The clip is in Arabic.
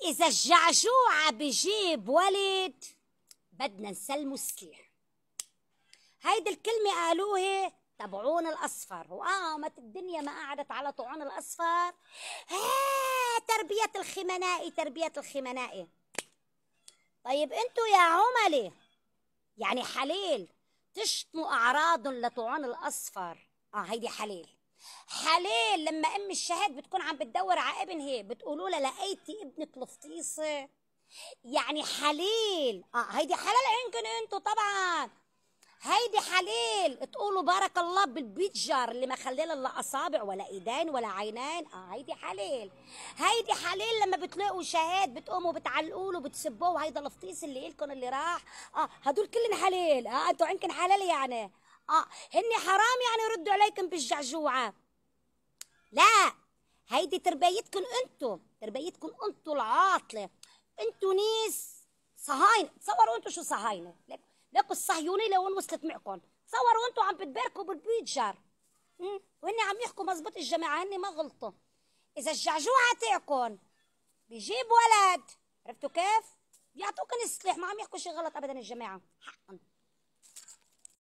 إذا الجعجوعة بجيب ولد بدنا نسلمه السلاح. هيدي الكلمة قالوها تبعون الأصفر، وقامت الدنيا ما قعدت على طعون الأصفر. تربية الخمنائي، تربية الخمنائي. طيب انتو يا عملة يعني حليل تشتموا أعراض لطعون الأصفر. هيدي حليل. حليل لما أم الشهاد بتكون عم بتدور على ابنها بتقولوا لها لقيتي ابنك لفطيسة. يعني حليل. هيدي حلال عندكم انتو طبعا. هيدي حليل تقولوا بارك الله بالبيتجر اللي ما خليل الا اصابع ولا ايدين ولا عينين. هيدي حليل. هيدي حليل لما بتلاقوا شهاد بتقوموا بتعلقوا له بتسبوه هيدا الفطيس اللي إلكن اللي راح. هدول كلن حليل. انتوا عندكم حلال يعني. هن حرام يعني ردوا عليكم بالجعجوعه. لا، هيدي تربيتكم انتوا، تربيتكم انتوا العاطله. انتوا نيس صهاينه. تصوروا انتوا شو صهاينه. لكوا الصهيونيه لوين وصلت معكم. تصوروا انتوا عم بتباركوا بالبيتجر وهن عم يحكوا مزبوط. الجماعه هن ما غلطوا. اذا الجعجوعه تاعكم بيجيب ولد، عرفتوا كيف؟ بيعطوكن السلاح. ما عم يحكوا شيء غلط ابدا الجماعه حقا.